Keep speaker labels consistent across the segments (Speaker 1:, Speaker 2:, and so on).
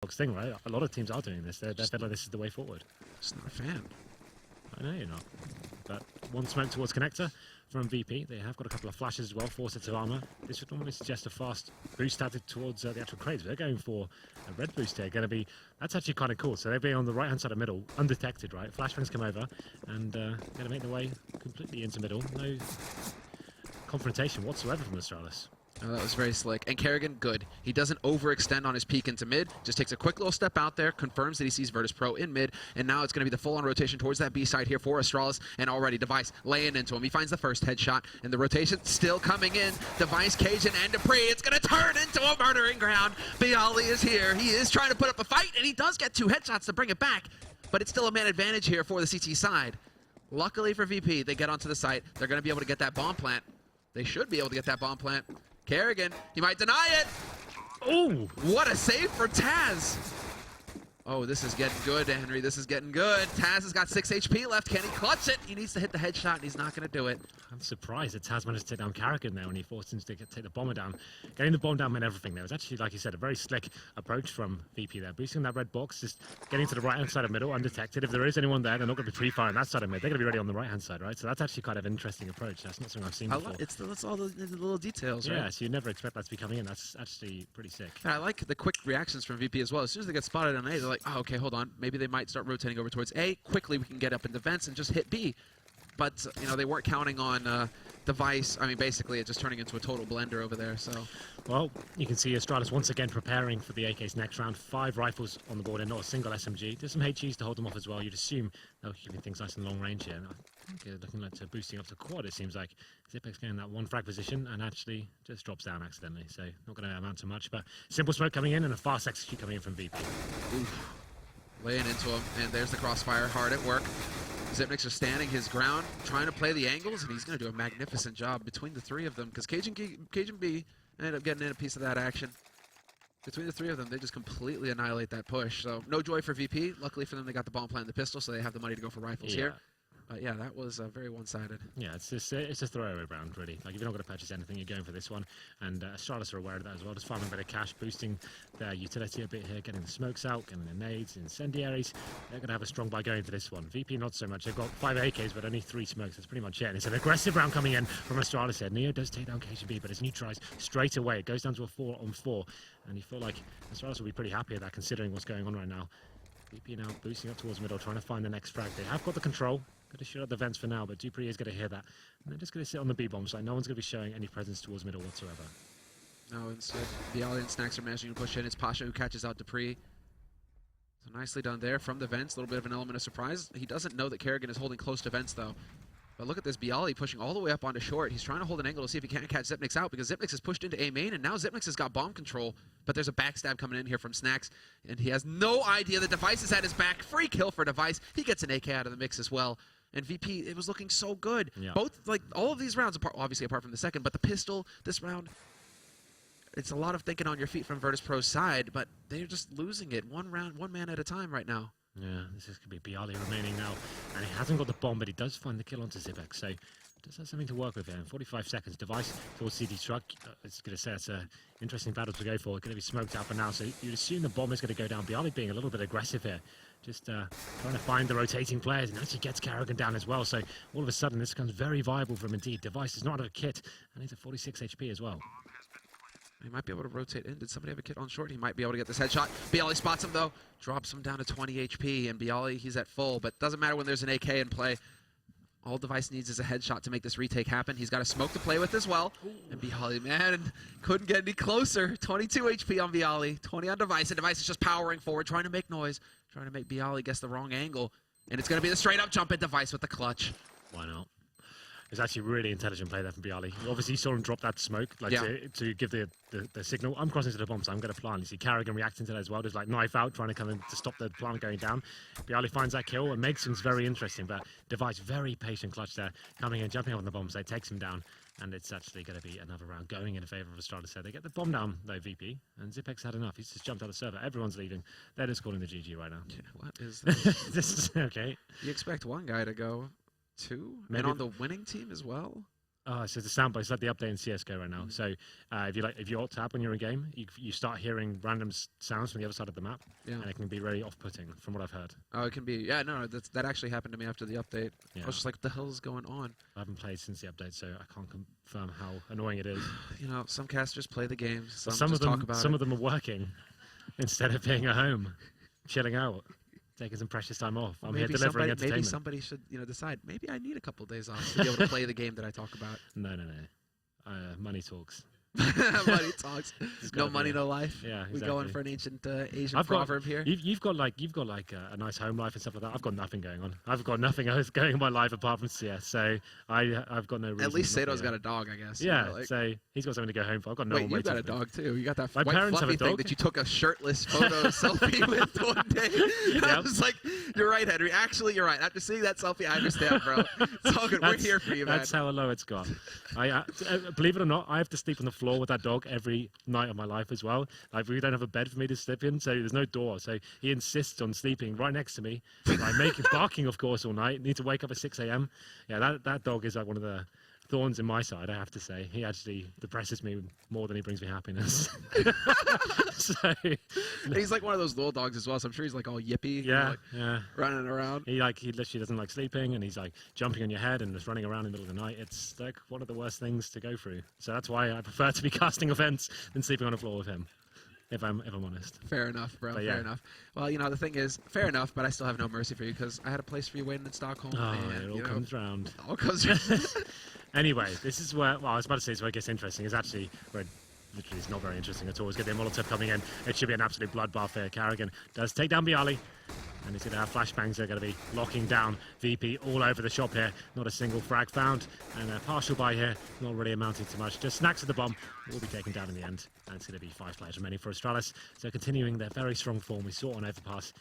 Speaker 1: Xbox thing, right? A lot of teams are doing this. They feel like this is the way forward.
Speaker 2: Just not a fan.
Speaker 1: I know you're not. But one smoke towards connector from VP. They have got a couple of flashes as well, 4 sets of armor. This would normally suggest a fast boost added towards the actual crates. They're going for a red boost here. That's actually kind of cool. So they'll be on the right-hand side of middle, undetected, right? Flashbangs come over and going to make their way completely into middle. No confrontation whatsoever from Astralis.
Speaker 2: Oh, that was very slick. And Kerrigan, good. He doesn't overextend on his peek into mid, just takes a quick little step out there, confirms that he sees Virtus.pro in mid, and now it's going to be the full-on rotation towards that B side here for Astralis, and already Device laying into him. He finds the first headshot, and the rotation still coming in. Device, Cajun, and Dupree. It's going to turn into a murdering ground. Bialy is here. He is trying to put up a fight, and he does get 2 headshots to bring it back, but it's still a man advantage here for the CT side. Luckily for VP, they get onto the site. They're going to be able to get that bomb plant. They should be able to get that bomb plant. Kerrigan, he might deny it. Oh, what a save for Taz. Oh, this is getting good, Henry. This is getting good. Taz has got 6 HP left. Can he clutch it? He needs to hit the headshot, and he's not going to do it.
Speaker 1: I'm surprised that Taz managed to take down Kerrigan there when he forced him to take the bomber down. Getting the bomb down meant everything there. It was actually, like you said, a very slick approach from VP there. Boosting that red box, just getting to the right-hand side of middle, undetected. If there is anyone there, they're not going to be pre-firing that side of mid. They're going to be ready on the right-hand side, right? So that's actually kind of an interesting approach. That's not something I've seen before.
Speaker 2: It's all the little details, right?
Speaker 1: Yeah, so you never expect that to be coming in. That's actually pretty sick.
Speaker 2: And I like the quick reactions from VP as well. As soon as they get spotted on A, they're like, oh, okay, hold on. Maybe they might start rotating over towards A. Quickly, we can get up in defense and just hit B. But, you know, they weren't counting on Device. I mean, basically, it's just turning into a total blender over there, so.
Speaker 1: Well, you can see Astralis once again preparing for the AK's next round. 5 rifles on the board and not a single SMG. There's some HEs to hold them off as well. You'd assume they'll keep things nice and long range here. And I think they're looking like boosting up to quad, it seems like. Zipex getting that 1 frag position and actually just drops down accidentally. So not going to amount to much, but simple smoke coming in and a fast execute coming in from VP.
Speaker 2: Oof. Laying into him, and there's the crossfire, hard at work. Xyp9x is standing his ground, trying to play the angles, and he's going to do a magnificent job between the 3 of them, because Cajun B ended up getting in a piece of that action. Between the 3 of them, they just completely annihilate that push. So no joy for VP. Luckily for them, they got the bomb plant and the pistol, so they have the money to go for rifles here. Yeah, that was very one-sided. Yeah,
Speaker 1: it's a throwaway round, really. Like, if you're not going to purchase anything, you're going for this one. And Astralis are aware of that as well. Just farming a bit of cash, boosting their utility a bit here, getting the smokes out, getting the nades, incendiaries. They're going to have a strong buy going into this one. VP, not so much. They've got 5 AKs, but only 3 smokes. That's pretty much it. And it's an aggressive round coming in from Astralis here. Neo does take down KGB, but it's neutralized straight away. It goes down to a 4-on-4. And you feel like Astralis will be pretty happy with that, considering what's going on right now. VP now boosting up towards middle, trying to find the next frag. They have got the control. Going to shoot out the vents for now, but Dupree is going to hear that. And they're just going to sit on the B-bomb side. No one's going to be showing any presence towards middle whatsoever.
Speaker 2: No, instead, Bialy and Snacks are managing to push in. It's Pasha who catches out Dupree. So nicely done there from the vents. A little bit of an element of surprise. He doesn't know that Kerrigan is holding close to vents, though. But look at this, Bialy pushing all the way up onto short. He's trying to hold an angle to see if he can't catch Xyp9x out, because Xyp9x is pushed into A main, and now Xyp9x has got bomb control. But there's a backstab coming in here from Snacks, and he has no idea that Device is at his back. Free kill for Device. He gets an AK out of the mix as well. And VP, it was looking so good. Yeah. Both, like, all of these rounds, obviously apart from the second, but the pistol, this round, it's a lot of thinking on your feet from Virtus.pro's side, but they're just losing it. One round, one man at a time right now.
Speaker 1: Yeah, this is going to be Bialy remaining now. And he hasn't got the bomb, but he does find the kill onto Zipex. So does have something to work with here. In 45 seconds, Device towards CD truck. It's going to say it's an interesting battle to go for. It's going to be smoked out for now. So you'd assume the bomb is going to go down. Bialy being a little bit aggressive here. Just trying to find the rotating players, and actually gets Kerrigan down as well. So all of a sudden, this becomes very viable for him indeed. Device is not out of a kit, and he's at 46 HP as well.
Speaker 2: He might be able to rotate in. Did somebody have a kit on short? He might be able to get this headshot. Bialy spots him, though. Drops him down to 20 HP, and Bialy, he's at full. But doesn't matter when there's an AK in play. All Device needs is a headshot to make this retake happen. He's got a smoke to play with as well. Ooh. And Bialy, man, couldn't get any closer. 22 HP on Bialy, 20 on Device. And Device is just powering forward, trying to make noise, trying to make Bialy guess the wrong angle. And it's going to be the straight-up jump at Device with the clutch.
Speaker 1: Why not? It's actually really intelligent play there from Bialy. Obviously, you saw him drop that smoke, like to give the signal. I'm crossing to the bomb, so I'm going to plant. You see Kerrigan reacting to that as well, just like knife out, trying to come in to stop the plant going down. Bialy finds that kill and makes things very interesting, but Device, very patient clutch there, coming in, jumping up on the bomb, so it takes him down, and it's actually going to be another round going in favor of Astralis. So they get the bomb down, though, VP, and Zipex had enough. He's just jumped out of the server. Everyone's leaving. They're just calling the GG right now.
Speaker 2: Yeah, what is this?
Speaker 1: This is okay.
Speaker 2: You expect one guy to go 2?
Speaker 1: Maybe.
Speaker 2: And on the winning team as well?
Speaker 1: Oh, so the soundbar is like the update in CS:GO right now. So if you alt tab when you're in game, you start hearing random sounds from the other side of the map, and it can be really off-putting, from what I've heard.
Speaker 2: Oh, it can be. Yeah, no, that actually happened to me after the update.
Speaker 1: Yeah.
Speaker 2: I was just like, what the hell is going on?
Speaker 1: I haven't played since the update, so I can't confirm how annoying it is.
Speaker 2: You know, some casters play the games.
Speaker 1: Some
Speaker 2: just talk about
Speaker 1: some
Speaker 2: it.
Speaker 1: of them are working instead of being at home, chilling out, taking some precious time off. I'm here delivering entertainment.
Speaker 2: Maybe somebody should, decide. Maybe I need a couple days off to be able to play the game that I talk about.
Speaker 1: No. Money talks.
Speaker 2: Money talks. No money, no life.
Speaker 1: Yeah, exactly.
Speaker 2: We going for an ancient Asian proverb here.
Speaker 1: You've got like a nice home life and stuff like that. I've got nothing going on. I've got nothing else going in my life apart from CS. So I've got no reason.
Speaker 2: At least Sato's got a dog, I guess.
Speaker 1: Yeah, so he's got something to go home for. I've got no one
Speaker 2: waiting. Wait, you got a dog too. You got that white fluffy thing that you took a shirtless photo selfie with one day. I was like, you're right, Henry. Actually, you're right. After seeing that selfie, I understand, bro. It's all good. We're here for you, man.
Speaker 1: That's how low it's got. Believe it or not, I have to sleep on the floor with that dog every night of my life as well. Like, we don't have a bed for me to sleep in, so there's no door. So he insists on sleeping right next to me. Barking, of course, all night. Need to wake up at 6 a.m. Yeah, that dog is like one of the thorns in my side, I have to say. He actually depresses me more than he brings me happiness. So
Speaker 2: he's like one of those little dogs as well, so I'm sure he's like all yippy.
Speaker 1: Yeah,
Speaker 2: running around.
Speaker 1: He literally doesn't like sleeping, and he's like jumping on your head and just running around in the middle of the night. It's like one of the worst things to go through. So that's why I prefer to be casting events than sleeping on the floor with him. If I'm honest.
Speaker 2: Fair enough, bro.
Speaker 1: Fair
Speaker 2: enough. Well, the thing is, fair enough, but I still have no mercy for you because I had a place for you waiting in Stockholm.
Speaker 1: Oh,
Speaker 2: and,
Speaker 1: it all comes round.
Speaker 2: All comes round.
Speaker 1: Anyway, this is where, I was about to say, it's where it gets interesting. It's actually where literally it's not very interesting at all. It's going to be a Molotov coming in. It should be an absolute bloodbath here. Carrigan does take down Bialy, and he's going to have flashbangs. They're going to be locking down VP all over the shop here. Not a single frag found, and a partial buy here, not really amounting to much. Just snacks at the bomb, will be taken down in the end, and it's going to be 5 players remaining for Astralis. So continuing their very strong form we saw on Overpass.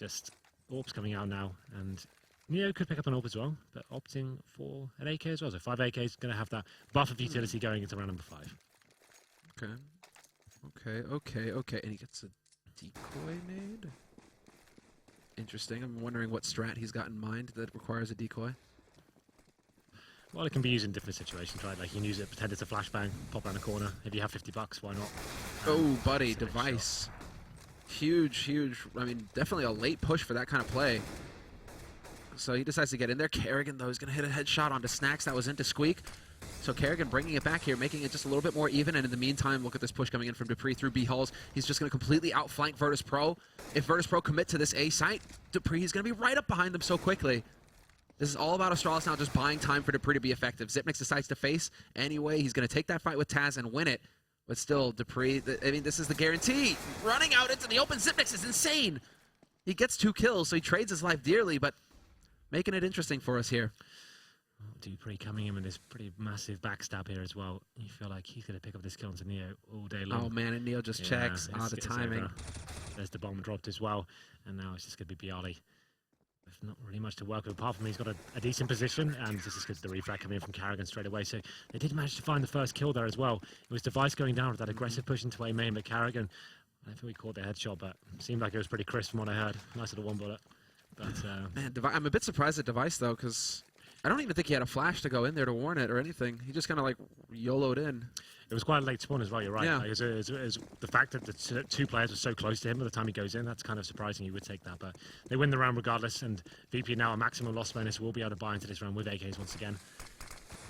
Speaker 1: Just Orbs coming out now, and Neo could pick up an AWP as well, but opting for an AK as well. So 5 AKs, going to have that buff of utility going into round number 5.
Speaker 2: Okay. And he gets a decoy made. Interesting. I'm wondering what strat he's got in mind that requires a decoy.
Speaker 1: Well, it can be used in different situations, right? Like you can use it, pretend it's a flashbang, pop around a corner. If you have $50, why not?
Speaker 2: Oh, buddy, device. Huge. I mean, definitely a late push for that kind of play. So he decides to get in there. Carrigan, though, is going to hit a headshot onto Snacks. That was into Squeak. So Carrigan bringing it back here, making it just a little bit more even. And in the meantime, look at this push coming in from Dupree through B Halls. He's just going to completely outflank Virtus.pro. If Virtus.pro commit to this A site, Dupree is going to be right up behind them so quickly. This is all about Astralis now just buying time for Dupree to be effective. Xipnix decides to face anyway. He's going to take that fight with Taz and win it. But still, Dupree, I mean, this is the guarantee. Running out into the open, Xipnix is insane. He gets 2 kills, so he trades his life dearly, but making it interesting for us here.
Speaker 1: Dupree coming in with this pretty massive backstab here as well. You feel like he's going to pick up this kill onto Neo all day long.
Speaker 2: Oh, man, and Neo just checks. The timing.
Speaker 1: There's the bomb dropped as well, and now it's just going to be Bialy. There's not really much to work with, apart from he's got a decent position, and this is the refrag coming in from Carrigan straight away. So they did manage to find the first kill there as well. It was Device going down with that aggressive push into A main, but Carrigan, I don't think we caught the headshot, but it seemed like it was pretty crisp from what I heard. Nice little one bullet. But
Speaker 2: man, I'm a bit surprised at Device, though, because I don't even think he had a flash to go in there to warn it or anything. He just kind of like YOLO'd in.
Speaker 1: It was quite a late spawn as well, you're right.
Speaker 2: Yeah.
Speaker 1: Like, it was the fact that the 2 players were so close to him by the time he goes in, that's kind of surprising. You would take that, but they win the round regardless, and VP now a maximum loss bonus will be able to buy into this round with AKs once again.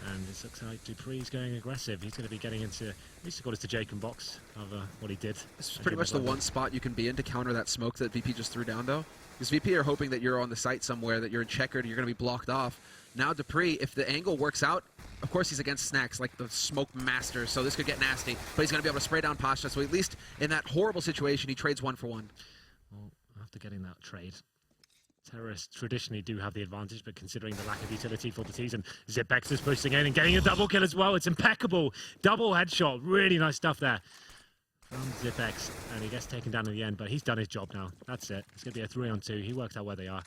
Speaker 1: And it looks like Dupree's going aggressive. He's going to be getting into, at least he got us to Jake and box of what he did.
Speaker 2: This is pretty much the one spot you can be in to counter that smoke that VP just threw down, though. Because VP are hoping that you're on the site somewhere, that you're in checkered, you're going to be blocked off. Now Dupree, if the angle works out, of course he's against Snacks, like the smoke master, so this could get nasty. But he's going to be able to spray down Pasha, so at least in that horrible situation, he trades 1 for 1.
Speaker 1: Well, after getting that trade, terrorists traditionally do have the advantage, but considering the lack of utility for the T's, and Xipnix is pushing in and getting a double kill as well. It's impeccable. Double headshot. Really nice stuff there from Xipnix, and he gets taken down in the end, but he's done his job now. That's it. It's going to be a 3-on-2. He worked out where they are.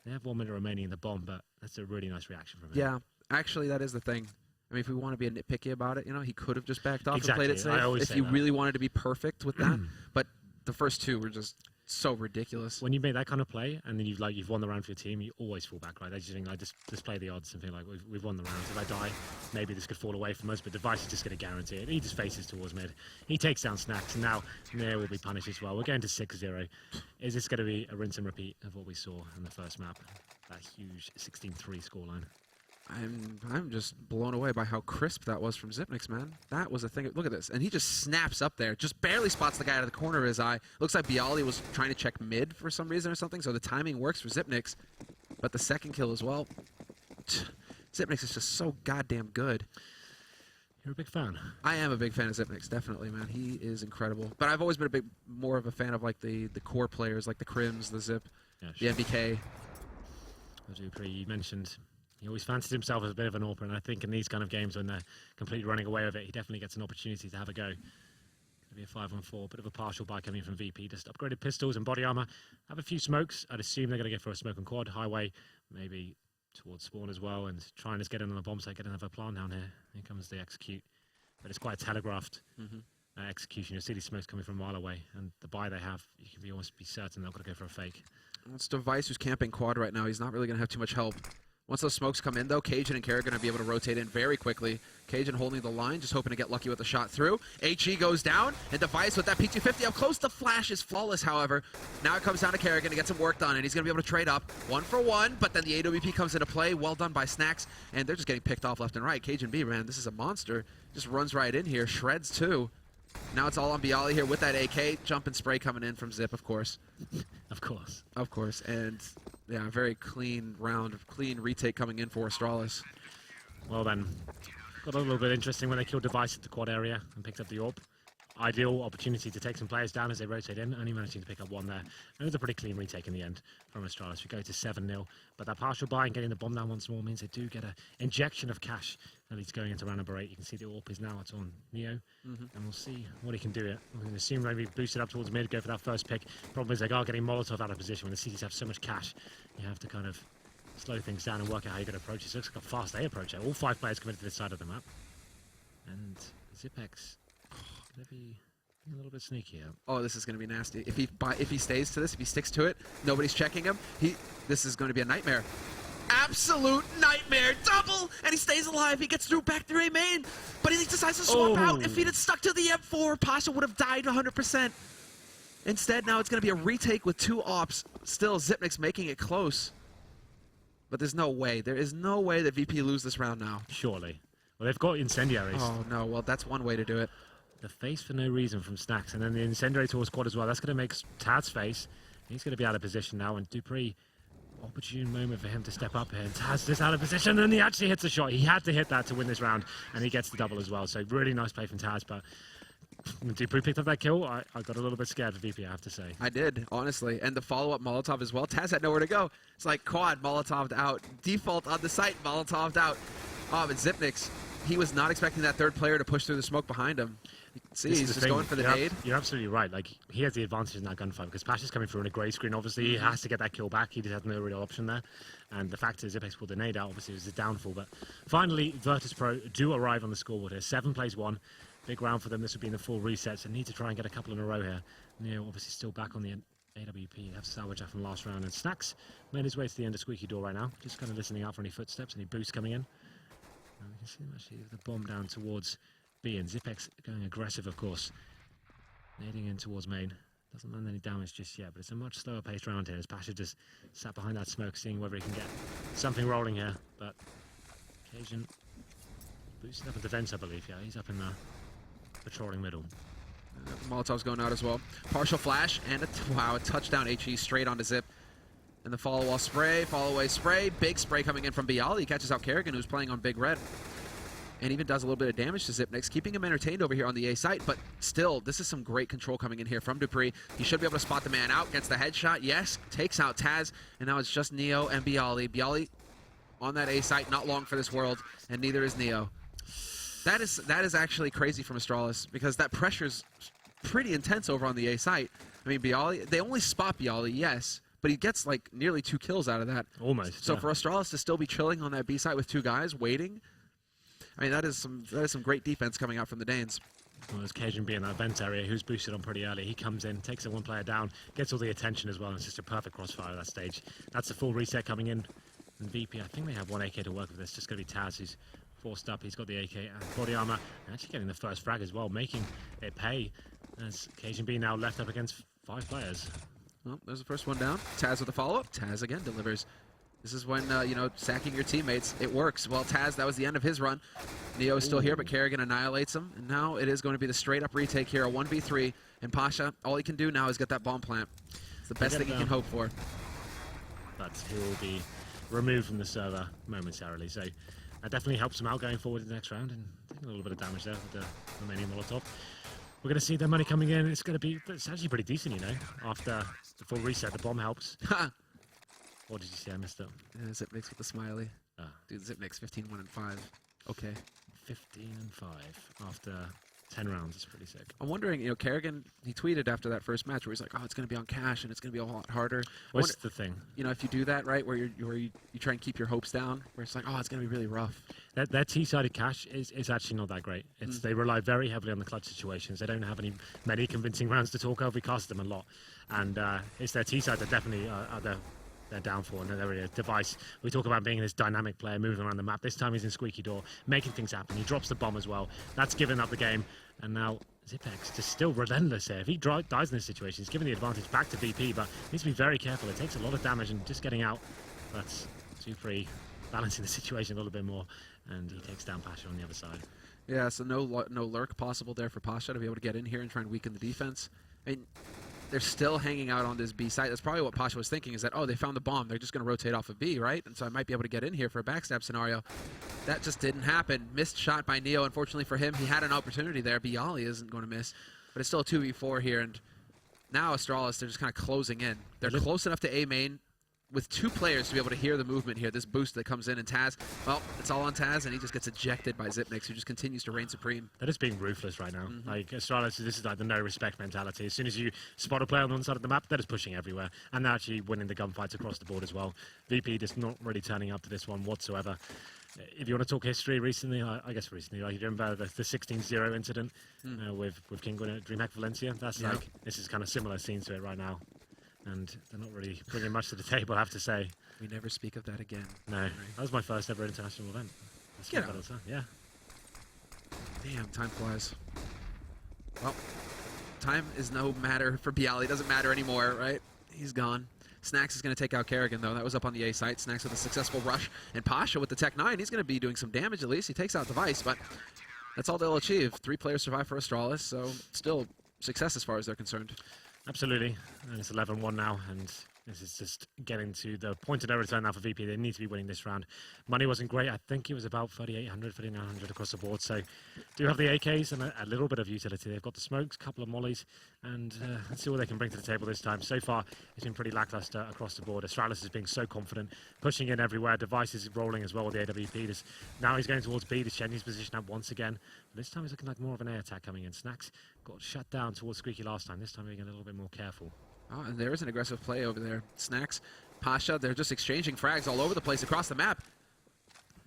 Speaker 1: They have 1 minute remaining in the bomb, but that's a really nice reaction from him.
Speaker 2: Yeah, actually, that is the thing. I mean, if we want to be a nitpicky about it, he could have just backed off
Speaker 1: Exactly.
Speaker 2: and played it safe. If you really wanted to be perfect with that. But the first 2 were just So ridiculous.
Speaker 1: When you make that kind of play and then you've won the round for your team, you always fall back, right? They just think, like, just play the odds and think, like, we've won the round. If I die, maybe this could fall away from us, but Device is just going to guarantee it. He just faces towards mid. He takes down Snacks, and now Neo will be punished as well. We're going to 6-0. Is this going to be a rinse and repeat of what we saw in the first map? That huge 16-3 scoreline.
Speaker 2: I'm just blown away by how crisp that was from Zipnix, man. That was a thing. Look at this. And he just snaps up there. Just barely spots the guy out of the corner of his eye. Looks like Bialy was trying to check mid for some reason or something, so the timing works for Zipnix. But the second kill as well. Zipnix is just so goddamn good.
Speaker 1: You're a big fan.
Speaker 2: I am a big fan of Zipnix, definitely, man. He is incredible. But I've always been more of a fan of like the core players, like the Crims, the Zip, the MBK.
Speaker 1: You mentioned he always fancied himself as a bit of an AWPer, and I think in these kind of games when they're completely running away with it, he definitely gets an opportunity to have a go. Maybe a 5-on-4, bit of a partial buy coming from VP. Just upgraded pistols and body armor. Have a few smokes. I'd assume they're going to go for a smoke and quad, highway, maybe towards spawn as well, and trying to get in on the bomb site, get another plan down here. Here comes the execute. But it's quite a telegraphed execution. You'll see these smokes coming from a mile away, and the buy they have, you can almost be certain they're going to go for a fake.
Speaker 2: It's Device who's camping quad right now. He's not really going to have too much help. Once those smokes come in, though, Cajun and Kara are going to be able to rotate in very quickly. Cajun holding the line, just hoping to get lucky with the shot through. HE goes down, and Device with that P250 up close. The flash is flawless, however. Now it comes down to Kerrigan to get some work done, and he's going to be able to trade up 1-for-1, but then the AWP comes into play. Well done by Snacks, and they're just getting picked off left and right. Cajun B, man, this is a monster. Just runs right in here, shreds too. Now it's all on Bialy here with that AK. Jump and spray coming in from Zip, of course.
Speaker 1: Of course.
Speaker 2: Of course, and yeah, very clean round, clean retake coming in for Astralis.
Speaker 1: Well then, got a little bit interesting when they killed Device at the quad area and picked up the AWP. Ideal opportunity to take some players down as they rotate in, only managing to pick up one there. And it was a pretty clean retake in the end from Astralis. We go to 7-0, but that partial buy and getting the bomb down once more means they do get an injection of cash. At least going into round number 8, you can see the AWP is now it's on Neo, and we'll see what he can do. I'm going to assume maybe boost it up towards mid, go for that first pick. Problem is they are getting Molotov out of position. When the CTs have so much cash, you have to kind of slow things down and work out how you're going to approach it. So it looks like a fast A approach. All 5 players committed to this side of the map. And Zipex going to be a little bit sneaky here.
Speaker 2: Oh, this is going to be nasty. If he stays to this, if he sticks to it, nobody's checking him. This is going to be a nightmare. Absolute nightmare. Double, and he stays alive. He gets through back through A main, but he decides to swap out. If he'd stuck to the M4, Pasha would have died 100%. Instead, now it's going to be a retake with 2 ops. Still, Zipnix making it close. But there's no way. There is no way that VP lose this round now.
Speaker 1: Surely. Well, they've got incendiaries.
Speaker 2: Oh, no. Well, that's one way to do it.
Speaker 1: The face for no reason from Snacks, and then the incendiary towards quad as well. That's going to make Tad's face. He's going to be out of position now, and Dupree, opportune moment for him to step up here. And Tad's just out of position, and he actually hits a shot. He had to hit that to win this round, and he gets the double as well. So really nice play from Taz, but when Dupree picked up that kill, I got a little bit scared for VP, I have to say.
Speaker 2: I did, honestly. And the follow-up Molotov as well. Taz had nowhere to go. It's like quad, Molotov'd out. Default on the site, Molotov'd out. Oh, but Zipnix, he was not expecting that third player to push through the smoke behind him. See, he's just going for the nade.
Speaker 1: You're absolutely right. Like, he has the advantage in that gunfight because Pasha's coming through on a grey screen. Obviously, he has to get that kill back. He just had no real option there. And the fact is, Zipex pulled the nade out, obviously, was a downfall. But finally, Virtus.pro do arrive on the scoreboard here. 7 plays 1. Big round for them. This would be in the full reset, so need to try and get a couple in a row here. Neo obviously still back on the AWP. Have to salvage that from last round. And Snacks made his way to the end of Squeaky Door right now. Just kind of listening out for any footsteps, any boosts coming in. And we can see him actually the bomb down towards B, and Zipex going aggressive, of course. Nading in towards main. Doesn't land any damage just yet, but it's a much slower paced round here as Pasha just sat behind that smoke, seeing whether he can get something rolling here. But Cajun boosting up in defense, I believe. Yeah, he's up in the patrolling middle.
Speaker 2: Molotov's going out as well. Partial flash, and a touchdown HE straight onto Zip. And the follow-wall spray, follow-away spray. Big spray coming in from Bialy. He catches out Kerrigan, who's playing on Big Red. And even does a little bit of damage to Zipnix, keeping him entertained over here on the A site. But still, this is some great control coming in here from Dupree. He should be able to spot the man out, gets the headshot. Yes, takes out Taz. And now it's just Neo and Bialy. Bialy on that A site, not long for this world, and neither is Neo. That is actually crazy from Astralis, because that pressure's pretty intense over on the A site. I mean, Bialy, they only spot Bialy, yes, but he gets like nearly 2 kills out of that.
Speaker 1: Almost.
Speaker 2: So
Speaker 1: yeah.
Speaker 2: for Astralis to still be chilling on that B site with 2 guys waiting, I mean, that is some great defense coming out from the Danes.
Speaker 1: Well, there's Cajun being in that vent area, who's boosted on pretty early. He comes in, takes the one player down, gets all the attention as well, and it's just a perfect crossfire at that stage. That's the full reset coming in. And VP, I think they have one AK to work with this. Just going to be Taz, who's forced up. He's got the AK and body armor, and actually getting the first frag as well, making it pay. As Cajun B now left up against 5 players.
Speaker 2: Well, there's the first one down. Taz with the follow-up. Taz again delivers. This is when, you know, sacking your teammates, it works. Well, Taz, that was the end of his run. Neo is still here, but Kerrigan annihilates him. And now it is going to be the straight-up retake here, a 1v3. And Pasha, all he can do now is get that bomb plant. It's the best thing he can hope for.
Speaker 1: But he will be removed from the server momentarily. So that definitely helps him out going forward in the next round. And taking a little bit of damage there with the remaining Molotov. We're going to see the money coming in. It's going to be, it's actually pretty decent, you know, after the full reset. The bomb helps. What did you say? I missed it.
Speaker 2: Yeah, Zipnix with the smiley.
Speaker 1: Ah.
Speaker 2: Dude, Zipnix 15-1 and 5. Okay.
Speaker 1: 15 and 5 after 10 rounds. It's pretty sick.
Speaker 2: I'm wondering, you know, Kerrigan, he tweeted after that first match where he's like, oh, it's going to be on cash and it's going to be a lot harder.
Speaker 1: What's the thing?
Speaker 2: You know, if you do that, right, where you try and keep your hopes down, where it's like, oh, it's going to be really rough.
Speaker 1: That T-sided cash is actually not that great. It's They rely very heavily on the clutch situations. They don't have many convincing rounds to talk of. We cast them a lot. And it's their T-side that definitely are their downfall and their device. We talk about being this dynamic player moving around the map. This time he's in Squeaky Door, making things happen. He drops the bomb as well. That's given up the game. And now Zipex just still relentless here. If he dies in this situation, he's giving the advantage back to VP, but needs to be very careful. It takes a lot of damage and just getting out. That's Supri balancing the situation a little bit more, and he takes down Pasha on the other side.
Speaker 2: Yeah, so no lurk possible there for Pasha to be able to get in here and try and weaken the defense. I mean, they're still hanging out on this B site. That's probably what Pasha was thinking, is that, oh, they found the bomb. They're just going to rotate off of B, right? And so I might be able to get in here for a backstab scenario. That just didn't happen. Missed shot by Neo. Unfortunately for him, he had an opportunity there. Bialy isn't going to miss. But it's still a 2v4 here. And now Astralis, they're just kind of closing in. They're close enough to A main with 2 players to be able to hear the movement here. This boost that comes in, and Taz, well, it's all on Taz, and he just gets ejected by Zipnix, who just continues to reign supreme.
Speaker 1: That is being ruthless right now. Like Astralis, this is like the no respect mentality. As soon as you spot a player on one side of the map, they're just pushing everywhere, and they're actually winning the gunfights across the board as well. VP just not really turning up to this one whatsoever. If you want to talk history recently, I guess recently, like you remember the 16-0 incident with Kinguin at DreamHack Valencia. That's like, this is kind of similar scenes to it right now. And they're not really bringing much to the table, I have to say.
Speaker 2: We never speak of that again.
Speaker 1: No, that was my first ever international event.
Speaker 2: Get out.
Speaker 1: Yeah.
Speaker 2: Damn, time flies. Well, time is no matter for Bialy. Doesn't matter anymore, right? He's gone. Snacks is going to take out Kerrigan, though. That was up on the A site. Snacks with a successful rush. And Pasha with the Tech 9. He's going to be doing some damage, at least. He takes out Device, but that's all they'll achieve. 3 players survive for Astralis, so still success as far as they're concerned.
Speaker 1: Absolutely, and it's 11-1 now, and this is just getting to the point of no return now for VP. They need to be winning this round. Money wasn't great. I think it was about 3,800, 3,900 across the board. So do have the AKs and a little bit of utility. They've got the smokes, a couple of mollies, and let's see what they can bring to the table this time. So far, it's been pretty lackluster across the board. Astralis is being so confident, pushing in everywhere. Device is rolling as well with the AWP. Now he's going towards B to change his position up once again. But this time he's looking like more of an A attack coming in. Snacks got shut down towards Squeaky last time. This time being a little bit more careful.
Speaker 2: Oh, and there is an aggressive play over there. Snacks, Pasha, they're just exchanging frags all over the place across the map.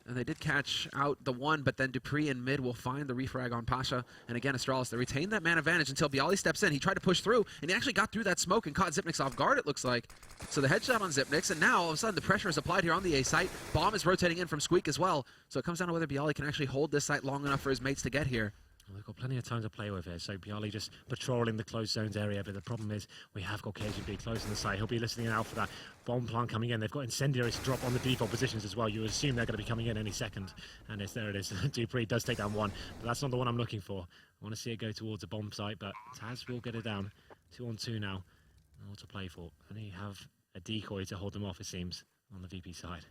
Speaker 2: And they did catch out the one, but then Dupree in mid will find the refrag on Pasha. And again, Astralis, they retain that man advantage until Bialy steps in. He tried to push through, and he actually got through that smoke and caught Zipnix off guard, it looks like. So the headshot on Zipnix, and now all of a sudden the pressure is applied here on the A site. Bomb is rotating in from Squeak as well. So it comes down to whether Bialy can actually hold this site long enough for his mates to get here.
Speaker 1: Well, they've got plenty of time to play with here, so Bialy just patrolling the closed zones area, but the problem is we have got KGB close on the site. He'll be listening out for that bomb plant coming in. They've got incendiaries to drop on the default positions as well. You would assume they're going to be coming in any second, and there it is. Dupree does take down one, but that's not the one I'm looking for. I want to see it go towards a bomb site, but Taz will get it down. 2-on-2 now. What to play for. And you have a decoy to hold them off, it seems, on the VP side.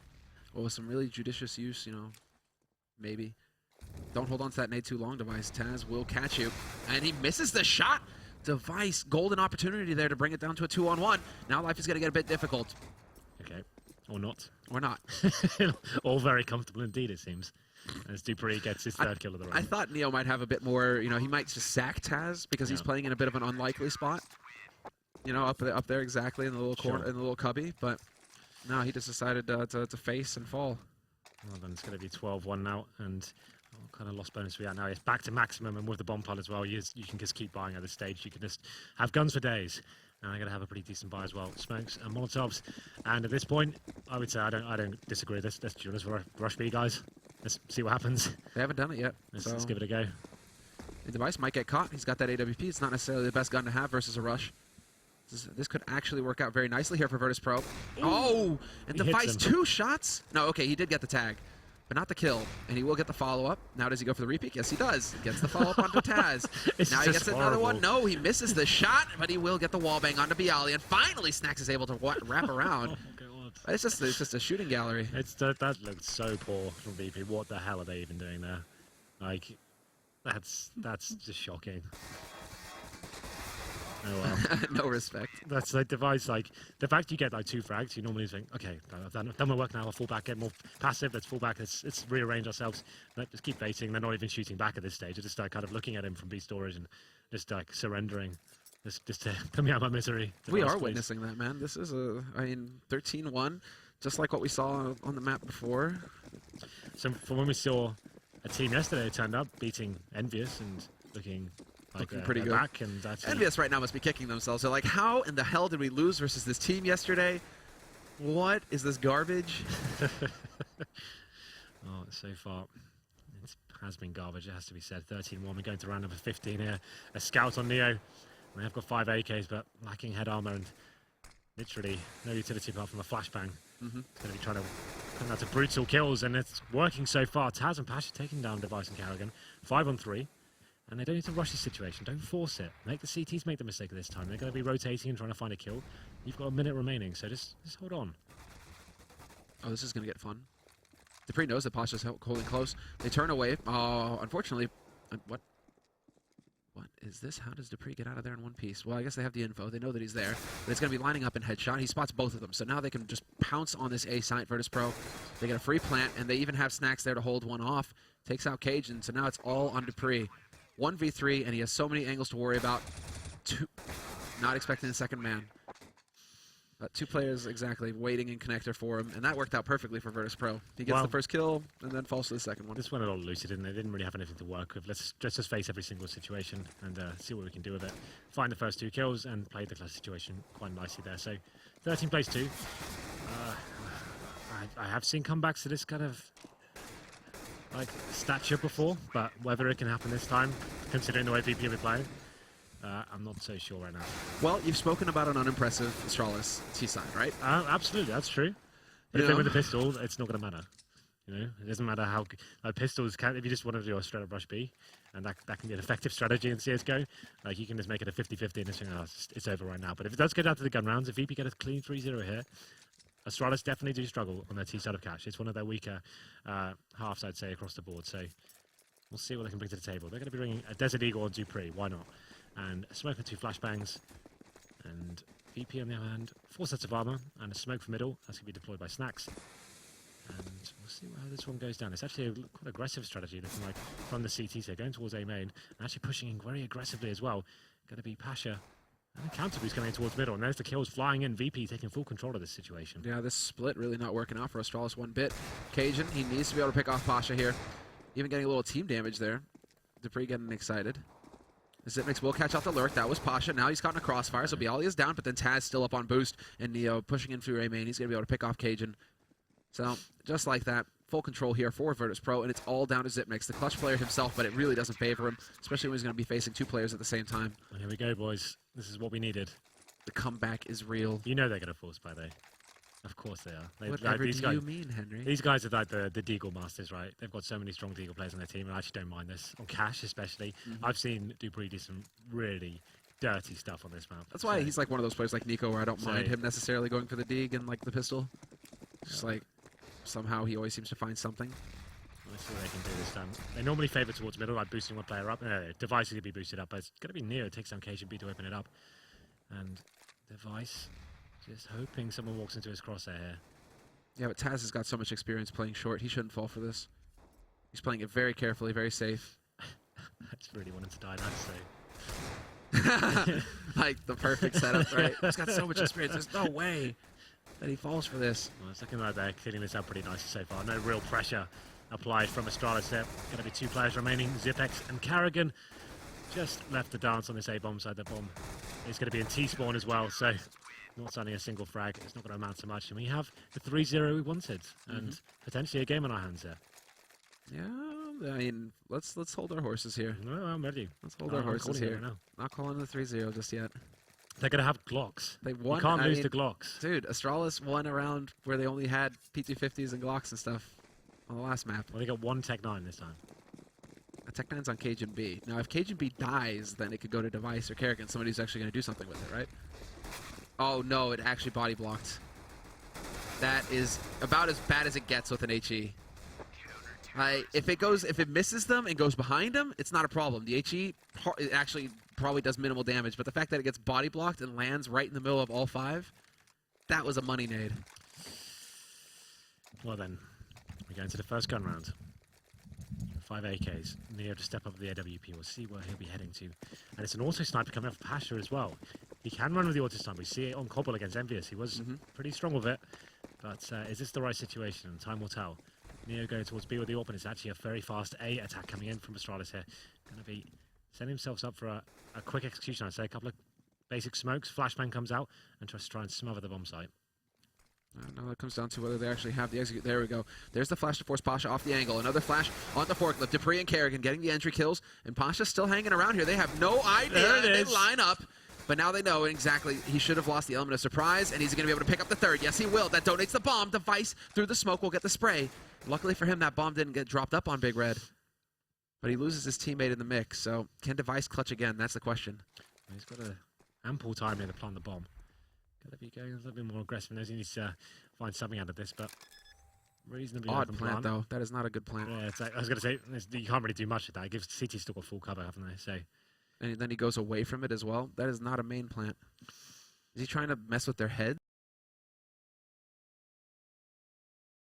Speaker 2: Well, some really judicious use, you know, maybe. Don't hold on to that nade too long, Device. Taz will catch you. And he misses the shot. Device, golden opportunity there to bring it down to a 2-on-1. Now life is going to get a bit difficult.
Speaker 1: Okay. Or not.
Speaker 2: Or not.
Speaker 1: All very comfortable indeed, it seems. As Dupree gets his third kill of the round.
Speaker 2: I thought Neo might have a bit more, you know, he might just sack Taz because he's playing in a bit of an unlikely spot. You know, up there exactly in the little corner, in the little cubby. But no, he just decided to face and fall.
Speaker 1: Well, then it's going to be 12-1 now, and What kind of loss bonus we at now? It's back to maximum, and with the bomb pile as well, you can just keep buying at this stage. You can just have guns for days. And they're going to have a pretty decent buy as well. Smokes and Molotovs. And at this point, I would say I don't disagree with this. Let's rush B, guys. Let's see what happens.
Speaker 2: They haven't done it yet.
Speaker 1: Let's give it a go.
Speaker 2: The device might get caught. He's got that AWP. It's not necessarily the best gun to have versus a rush. This could actually work out very nicely here for Virtus.pro. Oh, and device 2 shots. No, okay, he did get the tag, but not the kill. And he will get the follow-up. Now does he go for the repeat? Yes, he does. He gets the follow-up onto Taz. Now he gets another one. No, he misses the shot, but he will get the wallbang onto Bialy. And finally, Snacks is able to wrap around.
Speaker 1: Oh, God.
Speaker 2: It's just a shooting gallery.
Speaker 1: That looked so poor from VP. What the hell are they even doing there? Like, that's just shocking. Oh well.
Speaker 2: No respect.
Speaker 1: That's like device. Like the fact you get like 2 frags, you normally think, okay, I've done my work now. I'll fall back, get more passive. Let's fall back. Let's rearrange ourselves. Let's just keep baiting. They're not even shooting back at this stage. They're just kind of looking at him from B storage and just like surrendering. Just to put me out of my misery.
Speaker 2: We are witnessing that, man. This is 13-1, just like what we saw on the map before.
Speaker 1: So from when we saw a team yesterday turned up, beating Envious and looking
Speaker 2: pretty good.
Speaker 1: Back and
Speaker 2: Envious right now must be kicking themselves. They're like, how in the hell did we lose versus this team yesterday? What is this garbage?
Speaker 1: So far, it has been garbage, it has to be said. 13-1, we're going to round number 15 here. A scout on Neo. They have got 5 AKs, but lacking head armor and literally no utility apart from a flashbang. It's going to be trying to come out to brutal kills, and it's working so far. Taz and Pasha taking down Device and Carrigan. 5 on 3. And they don't need to rush the situation. Don't force it. Make the CTs make the mistake of this time. They're going to be rotating and trying to find a kill. You've got a minute remaining, so just hold on.
Speaker 2: Oh, this is going to get fun. Dupree knows that Pasha's holding close. They turn away. Oh, unfortunately, what is this? How does Dupree get out of there in one piece? Well, I guess they have the info. They know that he's there. But it's going to be lining up in headshot. He spots both of them. So now they can just pounce on this A site, Virtus.pro. They get a free plant, and they even have Snacks there to hold one off. Takes out Cajun, so now it's all on Dupree. 1v3, and he has so many angles to worry about. Not expecting the second man. But 2 players exactly waiting in connector for him, and that worked out perfectly for Virtus.pro. He gets the first kill, and then falls to the second one.
Speaker 1: This went a lot looser, didn't they? They didn't really have anything to work with. Let's just face every single situation and see what we can do with it. Find the first 2 kills and play the clutch situation quite nicely there. So 13 plays 2. I have seen comebacks to this kind of like stature before, but whether it can happen this time, considering the way VP will be playing, I'm not so sure right now.
Speaker 2: Well, you've spoken about an unimpressive Astralis T-side, right?
Speaker 1: Absolutely, that's true. But if they're with a pistol, it's not going to matter. You know, it doesn't matter how pistols can. If you just want to do a straight up rush B, and that can be an effective strategy in CS:GO. Like you can just make it a 50-50 and just think, oh, it's over right now. But if it does go down to the gun rounds, if VP get a clean 3-0 here, Astralis definitely do struggle on their T side of cash. It's one of their weaker halves, I'd say, across the board. So we'll see what they can bring to the table. They're going to be bringing a Desert Eagle on Dupree. Why not? And a smoke and 2 flashbangs. And VP on the other hand, 4 sets of armor and a smoke for middle. That's going to be deployed by Snacks. And we'll see how this one goes down. It's actually a quite aggressive strategy, looking like from the CTs here, going towards A main, and actually pushing in very aggressively as well. Going to be Pasha. And the counter boost coming in towards middle, and there's the kills flying in. VP taking full control of this situation.
Speaker 2: Yeah, this split really not working out for Astralis one bit. Cajun, he needs to be able to pick off Pasha here. Even getting a little team damage there. Dupree getting excited. Zipmix will catch out the lurk. That was Pasha. Now he's caught in a crossfire, so Bialy is down, but then Taz still up on boost, and Neo pushing in through A main. He's going to be able to pick off Cajun. So, just like that, full control here for Virtus.pro, and it's all down to Zipmix, the clutch player himself, but it really doesn't favor him, especially when he's going to be facing 2 players at the same time.
Speaker 1: And here we go, boys. This is what we needed.
Speaker 2: The comeback is real.
Speaker 1: You know they're going to force by though. Of course they are.
Speaker 2: Whatever do you mean, Henry?
Speaker 1: These guys are like the Deagle masters, right? They've got so many strong Deagle players on their team, and I actually don't mind this. On Cash especially. I've seen Dupree do some really dirty stuff on this map.
Speaker 2: That's why he's like one of those players like Nico, where I don't mind him necessarily going for the Deag and like the pistol. Just like, somehow he always seems to find something.
Speaker 1: Let's see what they can do this time. They normally favour towards middle, like boosting one player up. Device is going to be boosted up, but it's going to be Neo. It takes some KGB to open it up. And Device just hoping someone walks into his crosshair here.
Speaker 2: Yeah, but Taz has got so much experience playing short. He shouldn't fall for this. He's playing it very carefully, very safe.
Speaker 1: I just really wanted to die now, so.
Speaker 2: Like the perfect setup, right? He's got so much experience. There's no way that he falls for this.
Speaker 1: Well, it's looking like they're cleaning this up pretty nicely so far. No real pressure applied from Astralis there. Going to be 2 players remaining, Zipex and Carrigan. Just left the dance on this A-bomb side. The bomb is going to be in T-spawn as well, so not signing a single frag. It's not going to amount to much. And we have the 3-0 we wanted, and potentially a game on our hands there.
Speaker 2: Yeah, I mean, let's hold our horses here.
Speaker 1: No, I'm ready.
Speaker 2: Let's hold our horses here.
Speaker 1: Right now.
Speaker 2: Not calling the 3-0 just yet.
Speaker 1: They're going to have Glocks.
Speaker 2: They won.
Speaker 1: You can't lose the Glocks.
Speaker 2: Dude, Astralis won a round where they only had P250s and Glocks and stuff on the last map.
Speaker 1: Well, they got 1 Tech 9 this time.
Speaker 2: A Tech 9's on Cajun B. Now, if Cajun B dies, then it could go to Device or Kerrigan. Somebody who's actually going to do something with it, right? Oh, no, it actually body blocked. That is about as bad as it gets with an HE. If it misses them and goes behind them, it's not a problem. The HE it actually probably does minimal damage, but the fact that it gets body blocked and lands right in the middle of all 5, that was a money nade.
Speaker 1: Well then, we go into the first gun round. 5 AKs. Neo to step up the AWP. We'll see where he'll be heading to. And it's an auto sniper coming off Pasha as well. He can run with the auto sniper. We see it on Cobble against Envious. He was pretty strong with it. But is this the right situation? And time will tell. Neo going towards B with the AWP, and it's actually a very fast A attack coming in from Astralis here. Going to be setting himself up for a quick execution, I'd say. A couple of basic smokes. Flashbang comes out and tries to try and smother the bomb site.
Speaker 2: Now it comes down to whether they actually have the execute. There we go. There's the flash to force Pasha off the angle. Another flash on the forklift. Dupree and Kerrigan getting the entry kills. And Pasha's still hanging around here. They have no idea. They line up. But now they know exactly he should have lost the element of surprise, and he's going to be able to pick up the 3rd. Yes, he will. That donates the bomb. Device through the smoke will get the spray. Luckily for him, that bomb didn't get dropped up on Big Red. But he loses his teammate in the mix. So can Device clutch again? That's the question.
Speaker 1: He's got ample time here to plant the bomb. Got to be going a little bit more aggressive. Knows he needs to find something out of this, but reasonably
Speaker 2: odd plant, though. That is not a good plant.
Speaker 1: Yeah, I was going to say, you can't really do much with that. It gives CT still got full cover, haven't they? So.
Speaker 2: And then he goes away from it as well. That is not a main plant. Is he trying to mess with their heads?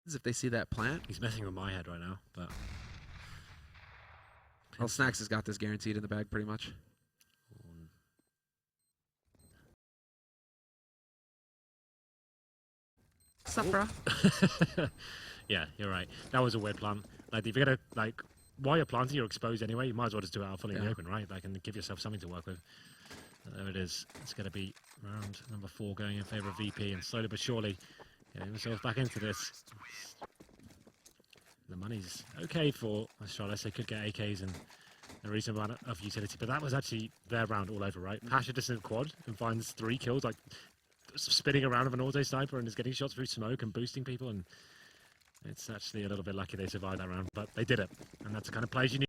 Speaker 2: If they see that plant?
Speaker 1: He's messing with my head right now, but...
Speaker 2: Well, Snacks has got this guaranteed in the bag, pretty much. What's up, bro?
Speaker 1: Yeah, you're right. That was a weird plant. Like, if you're going to, while you're planting, you're exposed anyway. You might as well just do it out fully in the open, right? And give yourself something to work with. There it is. It's going to be round number 4 going in favour of VP, and slowly but surely getting themselves back into this. The money's okay for Astralis. They could get AKs and a reasonable amount of utility, but that was actually their round all over, right? Pasha just in quad and finds 3 kills, spinning around with an auto sniper and is getting shots through smoke and boosting people, and it's actually a little bit lucky they survived that round, but they did it, and that's the kind of plays you need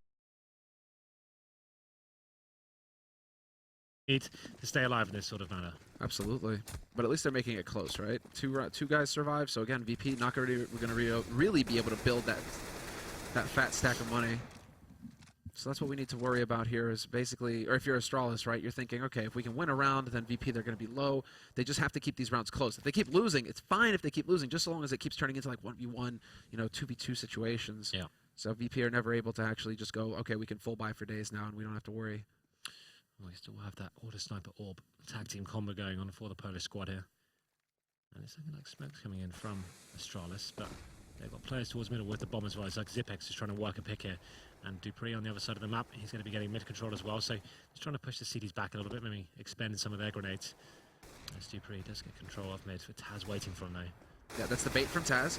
Speaker 1: to stay alive in this sort of manner.
Speaker 2: Absolutely, but at least they're making it close, right? Two guys survived, so again, VP not going to really be able to build that fat stack of money. So that's what we need to worry about here is basically, or if you're Astralis, right, you're thinking, okay, if we can win a round, then VP, they're going to be low. They just have to keep these rounds close. If they keep losing, it's fine if they keep losing, just so long as it keeps turning into 1v1, 2v2 situations. Yeah. So VP are never able to actually just go, okay, we can full buy for days now, and we don't have to worry.
Speaker 1: Well, we still have that auto sniper orb tag team combo going on for the Polish squad here. And it's looking like smoke's coming in from Astralis, but they've got players towards middle with the bomb as well. It's like Zipex is trying to work a pick here. And Dupree on the other side of the map, he's going to be getting mid control as well. So he's trying to push the CDs back a little bit, maybe expend some of their grenades. As Dupree does get control of mid, with Taz waiting for him though.
Speaker 2: Yeah, that's the bait from Taz.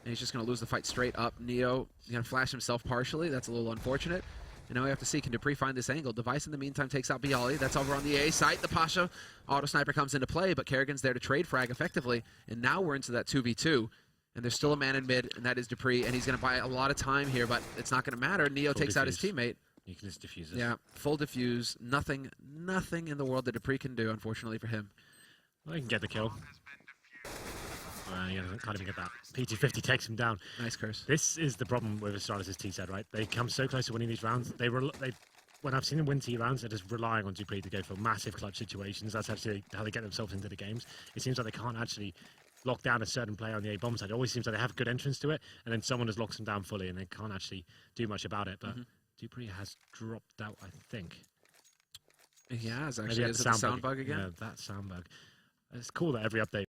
Speaker 2: And he's just going to lose the fight straight up. Neo, he's going to flash himself partially. That's a little unfortunate. And now we have to see, can Dupree find this angle? Device in the meantime takes out Bialy. That's over on the A site. The Pasha auto sniper comes into play, but Kerrigan's there to trade frag effectively. And now we're into that 2v2. And there's still a man in mid, and that is Dupree, and he's going to buy a lot of time here, but it's not going to matter. Neo takes out his teammate.
Speaker 1: You can just defuse it.
Speaker 2: Yeah, full defuse. Nothing in the world that Dupree can do, unfortunately for him.
Speaker 1: Well, he can get the kill. Yeah, can't even get that. P250 takes him down.
Speaker 2: Nice curse.
Speaker 1: This is the problem with Astralis' T-set, right? They come so close to winning these rounds. When I've seen them win T rounds, they're just relying on Dupree to go for massive clutch situations. That's actually how they get themselves into the games. It seems like they can't actually lock down a certain player on the A-bomb side. It always seems like they have good entrance to it, and then someone has locked them down fully, and they can't actually do much about it. But Dupree has dropped out, I think.
Speaker 2: He has, actually. Is it the sound bug again?
Speaker 1: Yeah, that sound bug. It's cool that every update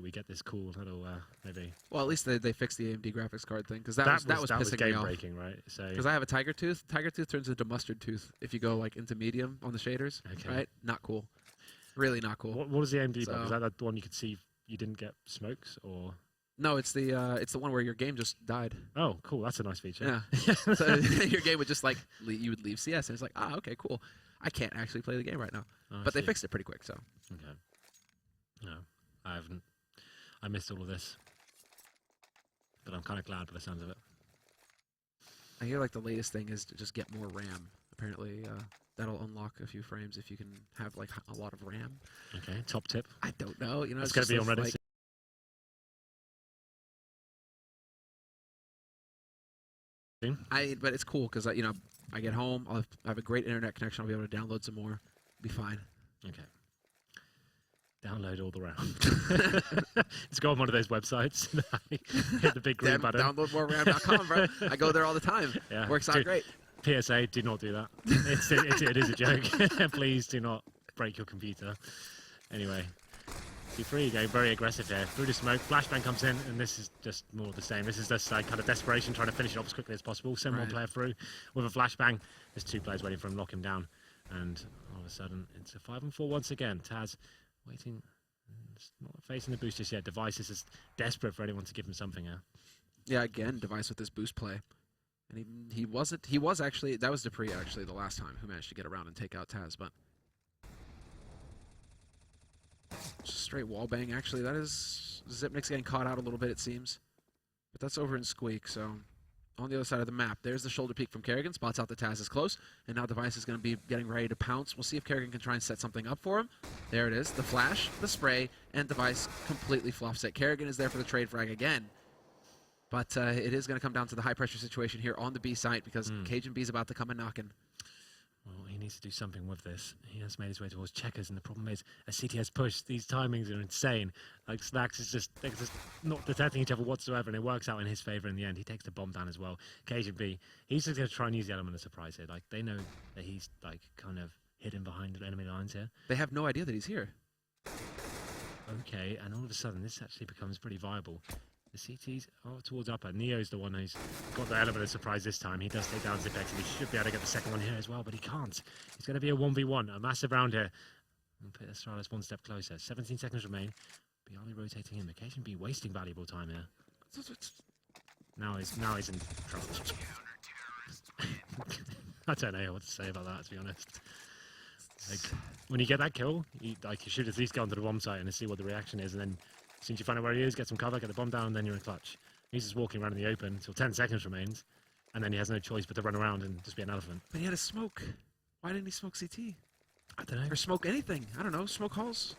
Speaker 1: we get this cool little maybe.
Speaker 2: Well, at least they fixed the AMD graphics card thing, because that was pissing me
Speaker 1: game
Speaker 2: off.
Speaker 1: breaking, right? So
Speaker 2: Because I have a tiger tooth. Tiger tooth turns into mustard tooth if you go like into medium on the shaders.
Speaker 1: Okay.
Speaker 2: Right? Not cool. Really not cool.
Speaker 1: what was the AMD
Speaker 2: So-
Speaker 1: bug? Was that the one you could see you didn't get smokes or?
Speaker 2: No, it's the one where your game just died.
Speaker 1: Oh, cool. That's a nice feature.
Speaker 2: Yeah. So your game would just like you would leave CS, and it's like, okay, cool. I can't actually play the game right now.
Speaker 1: Oh, I
Speaker 2: But they
Speaker 1: see.
Speaker 2: fixed it pretty quick, so.
Speaker 1: Okay. No, I haven't. I missed all of this, but I'm kind of glad by the sounds of it.
Speaker 2: I hear like the latest thing is to just get more RAM. Apparently, that'll unlock a few frames if you can have like a lot of RAM.
Speaker 1: Okay. Top tip.
Speaker 2: I don't know. You know,
Speaker 1: It's going to be on
Speaker 2: just
Speaker 1: Reddit.
Speaker 2: like-
Speaker 1: soon.
Speaker 2: But it's cool because you know, I get home, I have a great internet connection. I'll be able to download some more. Be fine.
Speaker 1: Okay. Download all the RAM. Just go on one of those websites. Hit the big green button.
Speaker 2: Downloadmoreram.com, bro. I go there all the time.
Speaker 1: Yeah.
Speaker 2: Works out great.
Speaker 1: PSA, do not do that. It is a joke. Please do not break your computer. Anyway, C3 going very aggressive here. Through the smoke, flashbang comes in, and this is just more of the same. This is just like kind of desperation, trying to finish it off as quickly as possible. Send one player through with a flashbang. There's two players waiting for him, lock him down, and all of a sudden it's a 5-on-4 once again. Taz waiting, not facing the boost just yet. Device is just desperate for anyone to give him something here.
Speaker 2: Yeah, again, Device with this boost play. And he was actually, that was Dupree actually the last time who managed to get around and take out Taz, but just straight wall bang actually. That is Zipnik's getting caught out a little bit, it seems. But that's over in Squeak, so on the other side of the map, there's the shoulder peek from Kerrigan, spots out the Taz is close, and now Device is going to be getting ready to pounce. We'll see if Kerrigan can try and set something up for him. There it is, the flash, the spray, and Device completely fluffs it. Kerrigan is there for the trade frag again. But it is going to come down to the high-pressure situation here on the B site because Cajun B is about to come and knocking.
Speaker 1: Well, he needs to do something with this. He has made his way towards checkers, and the problem is a CTS push. These timings are insane. Like Snacks is just not detecting each other whatsoever, and it works out in his favor in the end. He takes the bomb down as well. Cajun B, he's just going to try and use the element of surprise here. Like they know that he's like kind of hidden behind the enemy lines here.
Speaker 2: They have no idea that he's here.
Speaker 1: Okay, and all of a sudden this actually becomes pretty viable. The CTs are towards upper. Neo's the one who's got the element of surprise this time. He does take down Zipex, and he should be able to get the second one here as well, but he can't. It's going to be a 1v1, a massive round here. And put Astralis one step closer. 17 seconds remain. Bialy rotating in. Occasion be wasting valuable time here. Now he's in trouble. I don't know what to say about that, to be honest. Like, when you get that kill, you should at least go onto the bomb site and see what the reaction is, and then as soon as you find out where he is, get some cover, get the bomb down, and then you're in clutch. He's just walking around in the open until 10 seconds remains, and then he has no choice but to run around and just be an elephant.
Speaker 2: But he had a smoke. Why didn't he smoke CT?
Speaker 1: I don't know.
Speaker 2: Or smoke anything. I don't know. Smoke halls.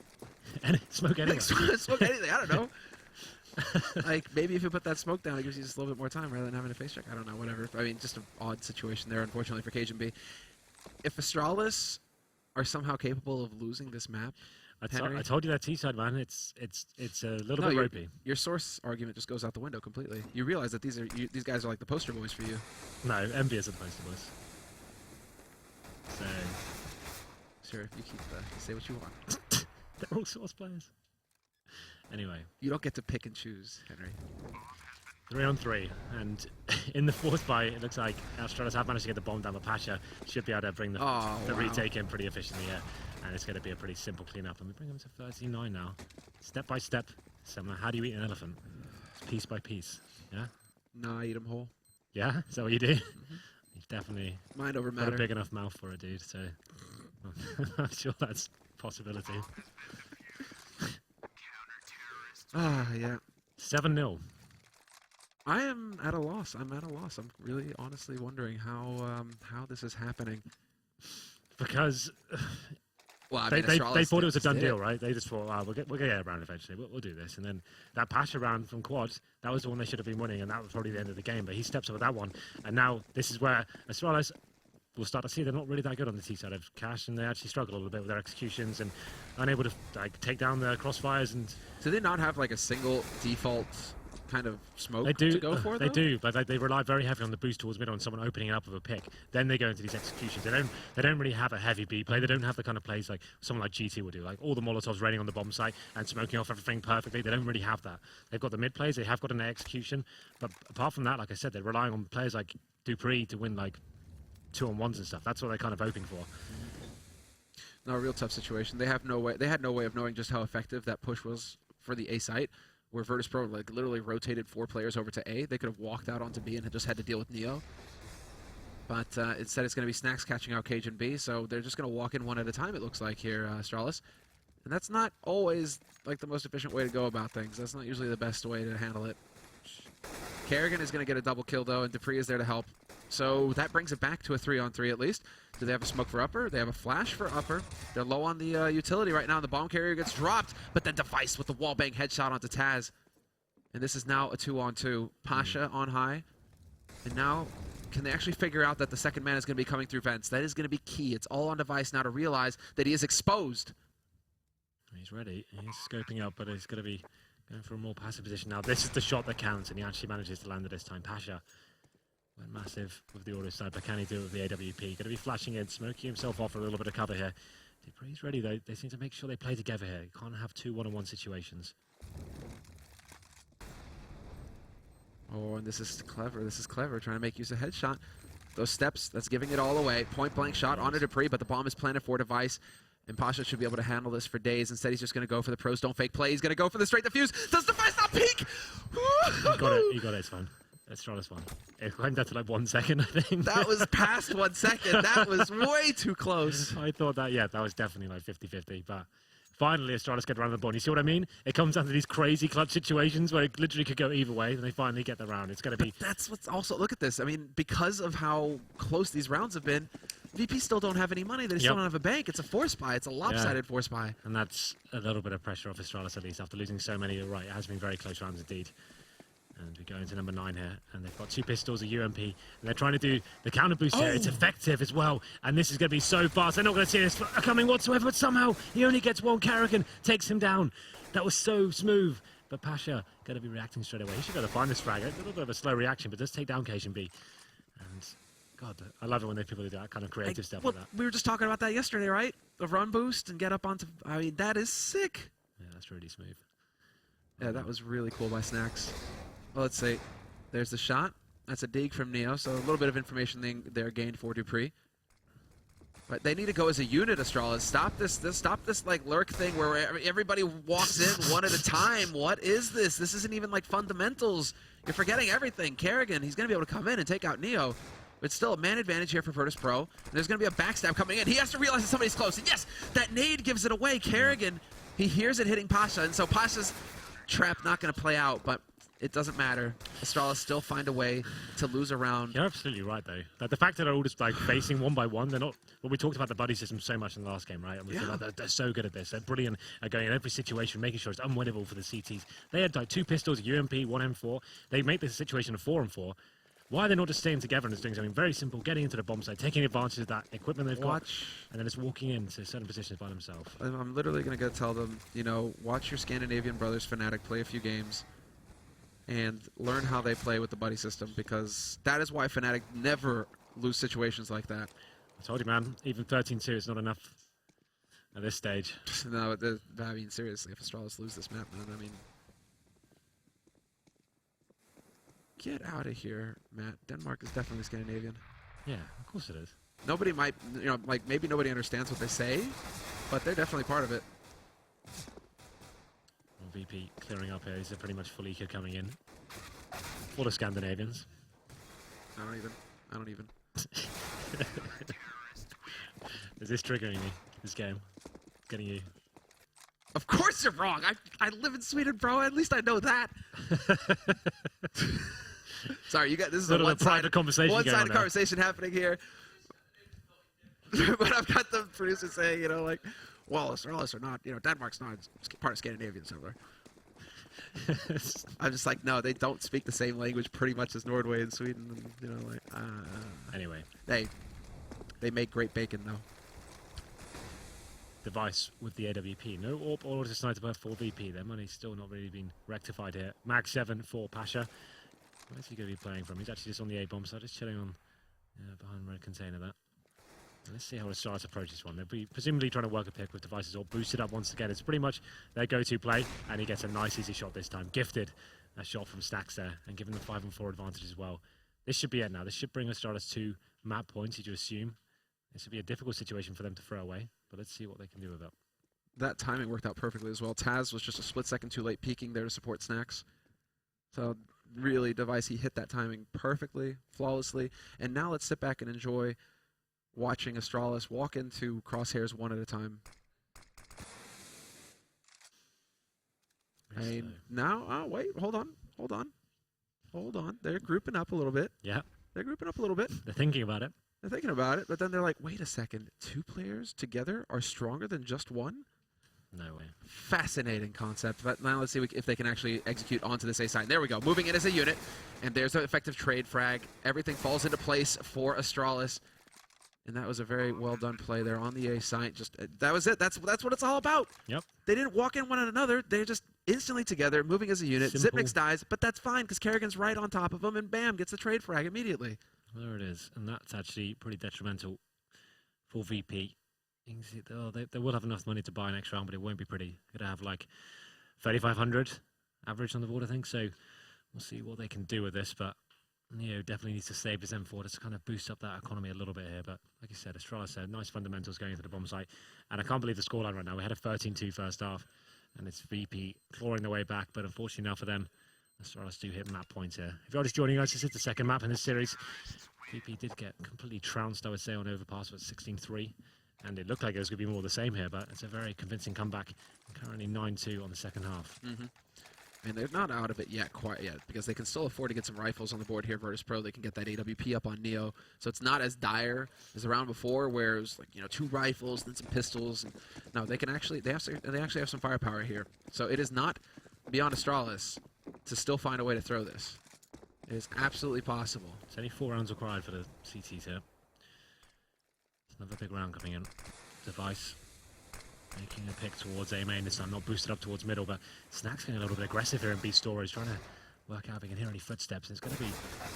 Speaker 1: Smoke anyway.
Speaker 2: Smoke anything. I don't know. Like, maybe if you put that smoke down, it gives you just a little bit more time rather than having a face check. I don't know, whatever. I mean, just an odd situation there, unfortunately, for Cajun B. If Astralis are somehow capable of losing this map,
Speaker 1: I told you that T-side, man. It's a little bit ropey.
Speaker 2: Your source argument just goes out the window completely. You realize that these guys are like the poster boys for you.
Speaker 1: No, envious are the poster boys. So
Speaker 2: Sure, you say what you want.
Speaker 1: they're all source players. Anyway,
Speaker 2: You don't get to pick and choose, Henry.
Speaker 1: 3-on-3, and in the fourth fight, it looks like Astralis have managed to get the bomb down. But Pasha should be able to bring the retake in pretty efficiently here, and it's going to be a pretty simple cleanup. And we bring them to 39 now, step by step. Somehow, how do you eat an elephant? It's piece by piece. Yeah.
Speaker 2: Nah, I eat them whole.
Speaker 1: Yeah, is that what you do? You've definitely
Speaker 2: Mind over
Speaker 1: got
Speaker 2: matter.
Speaker 1: a big enough mouth for it, dude. So I'm sure that's a possibility.
Speaker 2: Yeah.
Speaker 1: 7-0.
Speaker 2: I am at a loss. I'm at a loss. I'm really honestly wondering how this is happening.
Speaker 1: Because
Speaker 2: Well, I
Speaker 1: they
Speaker 2: mean,
Speaker 1: thought it was a done deal, right? They just thought, we'll get a round eventually. We'll do this. And then that Pasha round from Quad, that was the one they should have been winning, and that was probably the end of the game. But he steps up with that one. And now this is where Astralis will start to see they're not really that good on the T side of Cash, and they actually struggle a little bit with their executions and unable to take down the crossfires. And
Speaker 2: do they not have like a single default kind of smoke
Speaker 1: They do,
Speaker 2: to go for,
Speaker 1: they
Speaker 2: though?
Speaker 1: do, but they rely very heavily on the boost towards mid, on someone opening it up with a pick. Then they go into these executions. They don't really have a heavy B play. They don't have the kind of plays like someone like GT will do, like all the Molotovs raining on the bomb site and smoking off everything perfectly. They don't really have that. They've got the mid plays. They have got an execution, but apart from that, like I said, they're relying on players like Dupree to win like 2-on-1s and stuff. That's what they're kind of hoping for.
Speaker 2: No, a real tough situation. They have no way. They had no way of knowing just how effective that push was for the A site, where Virtus.pro like literally rotated 4 players over to A. They could have walked out onto B and had just had to deal with Neo. But instead, it's going to be Snacks catching out Cajun B, so they're just going to walk in one at a time, it looks like here, Astralis. And that's not always like the most efficient way to go about things. That's not usually the best way to handle it. Kerrigan is going to get a double kill, though, and Dupree is there to help. So that brings it back to a 3-on-3 at least. Do they have a smoke for upper? They have a flash for upper. They're low on the utility right now, and the bomb carrier gets dropped, but then Device with the wallbang headshot onto Taz. And this is now a 2-on-2. Pasha on high. And now, can they actually figure out that the second man is going to be coming through vents? That is going to be key. It's all on Device now to realize that he is exposed.
Speaker 1: He's ready. He's scoping up, but he's going to be going for a more passive position now. This is the shot that counts, and he actually manages to land it this time. Pasha went massive with the auto sniper. Can he do it with the AWP? Going to be flashing in, smoking himself off for a little bit of cover here. Dupree's ready, though. They seem to make sure they play together here. You can't have 2 1-on-1 situations.
Speaker 2: Oh, and this is clever. This is clever, trying to make use of headshot. Those steps, that's giving it all away. Point-blank shot onto Dupree, but the bomb is planted for Device. And Pasha should be able to handle this for days. Instead, he's just going to go for the pros don't fake play. He's going to go for the straight defuse. Does Device not peek?
Speaker 1: He got it. He got it. It's fine. Astralis won. It went down to like 1 second, I think.
Speaker 2: That was past 1 second. That was way too close.
Speaker 1: I thought that, yeah, that was definitely like 50-50. But finally, Astralis get around the board. You see what I mean? It comes down to these crazy clutch situations where it literally could go either way, and they finally get the round. It's going to be...
Speaker 2: That's what's also... Look at this. I mean, because of how close these rounds have been, VP still don't have any money. They still don't have a bank. It's a force buy. It's a lopsided force buy.
Speaker 1: And that's a little bit of pressure off Astralis, at least, after losing so many. You're right, it has been very close rounds indeed. And we go into number 9 here, and they've got 2 pistols, a UMP, and they're trying to do the counter boost here. It's effective as well, and this is going to be so fast. They're not going to see this coming whatsoever, but somehow he only gets 1. Kerrigan takes him down. That was so smooth. But Pasha going to be reacting straight away. He should go to find this frag. A little bit of a slow reaction, but does take down Cajun B. And God, I love it when people do that kind of creative stuff like that.
Speaker 2: We were just talking about that yesterday, right? The run boost and get up onto... I mean, that is sick.
Speaker 1: Yeah, that's really smooth.
Speaker 2: Yeah, that was really cool by Snacks. Well, let's see. There's the shot. That's a dig from Neo, so a little bit of information there gained for Dupree. But they need to go as a unit, Astralis. Stop this like lurk thing where everybody walks in one at a time. What is this? This isn't even like fundamentals. You're forgetting everything. Kerrigan, he's going to be able to come in and take out Neo. It's still a man advantage here for Virtus.pro. And there's going to be a backstab coming in. He has to realize that somebody's close. And yes, that nade gives it away. Kerrigan, he hears it hitting Pasha, and so Pasha's trap not going to play out, but it doesn't matter. Astralis still find a way to lose a round.
Speaker 1: You're absolutely right, though. Like, the fact that they're all just like facing one by one, they're not... Well, we talked about the buddy system so much in the last game, right? And we feel like they're so good at this. They're brilliant at going in every situation, making sure it's unwinnable for the CTs. They had like 2 pistols, a UMP, 1 M4. They make this situation a 4-on-4. Why are they not just staying together and just doing something very simple, getting into the bomb site, taking advantage of that equipment they've got, and then just walking into certain positions by themselves?
Speaker 2: I'm literally going to go tell them, you know, watch your Scandinavian brothers Fnatic play a few games and learn how they play with the buddy system, because that is why Fnatic never lose situations like that.
Speaker 1: I told you, man, even 13-2 is not enough at this stage.
Speaker 2: No, I mean, seriously, if Astralis lose this map, man, I mean... Get out of here, Matt. Denmark is definitely Scandinavian.
Speaker 1: Yeah, of course it is.
Speaker 2: Nobody might, you know, like, maybe nobody understands what they say, but they're definitely part of it.
Speaker 1: Well, VP clearing up here. These are pretty much full eco coming in. All the Scandinavians.
Speaker 2: I don't even.
Speaker 1: Is this triggering me, this game? Getting you?
Speaker 2: Of course you're wrong. I live in Sweden, bro. At least I know that. Sorry, you got this is a
Speaker 1: one-sided
Speaker 2: conversation happening here. But I've got the producer saying, you know, like, well, Astralis are not, you know, Denmark's not part of Scandinavian somewhere. I'm just like, no, they don't speak the same language pretty much as Norway and Sweden. And, you know, like,
Speaker 1: anyway,
Speaker 2: they make great bacon though.
Speaker 1: Device with the AWP. No AWP or auto sniper for VP. Their money's still not really been rectified here. Mag 7 for Pasha. Where's he going to be playing from? He's actually just on the A-bomb side, just chilling on behind red container there. Let's see how Astralis approach this one. They'll be presumably trying to work a pick with Devices all boosted up once again. It's pretty much their go-to play, and he gets a nice easy shot this time. Gifted a shot from Stacks there, and given the 5-on-4 advantage as well. This should be it now. This should bring Astralis 2 map points, you'd assume. This would be a difficult situation for them to throw away, but let's see what they can do with it.
Speaker 2: That timing worked out perfectly as well. Taz was just a split second too late, peeking there to support Snacks. So really, Device, he hit that timing perfectly, flawlessly. And now let's sit back and enjoy watching Astralis walk into crosshairs one at a time. And now, oh, wait, hold on. They're grouping up a little bit.
Speaker 1: Yeah.
Speaker 2: They're grouping up a little bit.
Speaker 1: They're thinking about it.
Speaker 2: They're thinking about it, but then they're like, wait a second, 2 players together are stronger than just one?
Speaker 1: No way.
Speaker 2: Fascinating concept, but now let's see if they can actually execute onto this A side. There we go, moving in as a unit, and there's an effective trade frag. Everything falls into place for Astralis, and that was a very well done play there on the A site. Just that was it. That's what it's all about.
Speaker 1: Yep.
Speaker 2: They didn't walk in one another. They're just instantly together, moving as a unit.
Speaker 1: Simple.
Speaker 2: Zipnix dies, but that's fine because Kerrigan's right on top of him, and bam, gets the trade frag immediately.
Speaker 1: There it is, and that's actually pretty detrimental for VP. You can see they will have enough money to buy an extra round, but it won't be pretty. Going to have like 3,500 average on the board, I think. So we'll see what they can do with this, but Neo definitely needs to save his M4 to kind of boost up that economy a little bit here. But like you said, Astralis said, nice fundamentals going into the bomb site, and I can't believe the scoreline right now. We had a 13-2 first half, and it's VP clawing their way back, but unfortunately now for them, Astralis do hit map points here. If you're just joining us, this is the second map in this series. VP did get completely trounced, I would say, on Overpass with 16-3. And it looked like it was going to be more of the same here, but it's a very convincing comeback. Currently 9-2 on the second half.
Speaker 2: And they're not out of it yet, quite yet, because they can still afford to get some rifles on the board here. Virtus.pro, they can get that AWP up on Neo. So it's not as dire as the round before, where it was like, 2 rifles, then some pistols. And no, they can actually, they actually have some firepower here. So it is not beyond Astralis to still find a way to throw this. It is absolutely possible.
Speaker 1: It's only 4 rounds required for the CTs here. Another big round coming in. Device making a pick towards A main this time, not boosted up towards middle, but Snack's getting a little bit aggressive here in B store. He's trying to work out if he can hear any footsteps. And it's going to be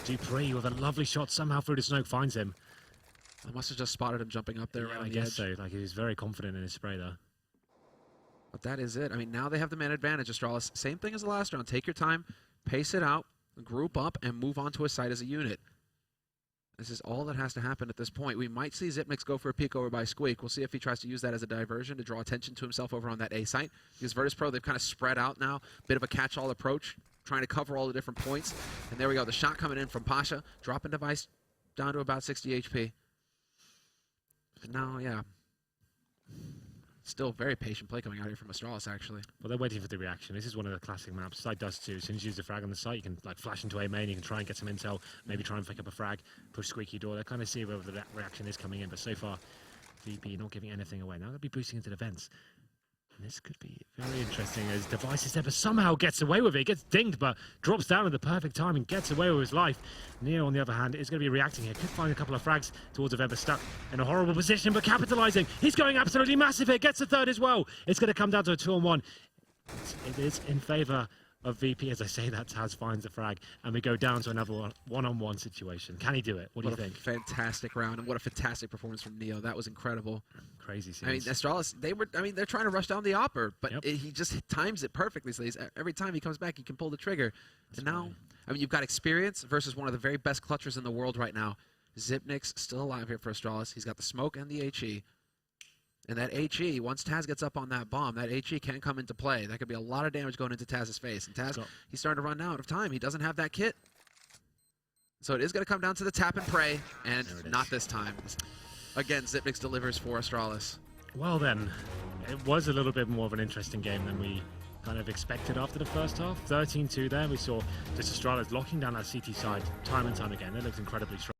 Speaker 1: Dupree with a lovely shot somehow through the smoke, finds him.
Speaker 2: I must have just spotted him jumping up there.
Speaker 1: Yeah,
Speaker 2: around
Speaker 1: I
Speaker 2: the
Speaker 1: guess
Speaker 2: edge.
Speaker 1: so. Like, he was very confident in his spray there.
Speaker 2: But that is it. I mean, now they have the man advantage, Astralis. Same thing as the last round. Take your time, pace it out, group up, and move on to a site as a unit. This is all that has to happen at this point. We might see Zipnix go for a peek over by Squeak. We'll see if he tries to use that as a diversion to draw attention to himself over on that A site. Because Virtus.pro, they've kind of spread out now. Bit of a catch-all approach, trying to cover all the different points. And there we go. The shot coming in from Pasha. Dropping Device down to about 60 HP. And now, yeah. Still very patient play coming out here from Astralis, actually.
Speaker 1: Well, they're waiting for the reaction. This is one of the classic maps. Site does too. As soon as you use the frag on the site, you can like flash into A main, you can try and get some intel, maybe try and pick up a frag, push squeaky door. They kind of see whether the reaction is coming in, but so far, VP not giving anything away. Now they'll be boosting into the vents. And this could be very interesting as Devices ever somehow gets away with it. Gets dinged, but drops down at the perfect time and gets away with his life. Neo, on the other hand, is going to be reacting here. Could find a couple of frags towards a Weber stuck in a horrible position, but capitalizing. He's going absolutely massive here. Gets the third as well. It's going to come down to a 2-on-1. It is in favor of VP. As I say that, Taz finds the frag, and we go down to another one-on-one situation. Can he do it? What do you think?
Speaker 2: Fantastic round, and what a fantastic performance from Neo. That was incredible.
Speaker 1: Crazy scenes.
Speaker 2: I mean, Astralis, they're trying to rush down the opper, but he just times it perfectly. So every time he comes back, he can pull the trigger. And now, I mean, you've got experience versus one of the very best clutchers in the world right now. Zipnix still alive here for Astralis. He's got the smoke and the HE. And that HE, once Taz gets up on that bomb, that HE can come into play. That could be a lot of damage going into Taz's face. And Taz, he's starting to run out of time. He doesn't have that kit. So it is going to come down to the tap and pray, and not this time. Again, Zipnix delivers for Astralis.
Speaker 1: Well then, it was a little bit more of an interesting game than we kind of expected after the first half. 13-2 there. We saw just Astralis locking down that CT side time and time again. They looked incredibly strong.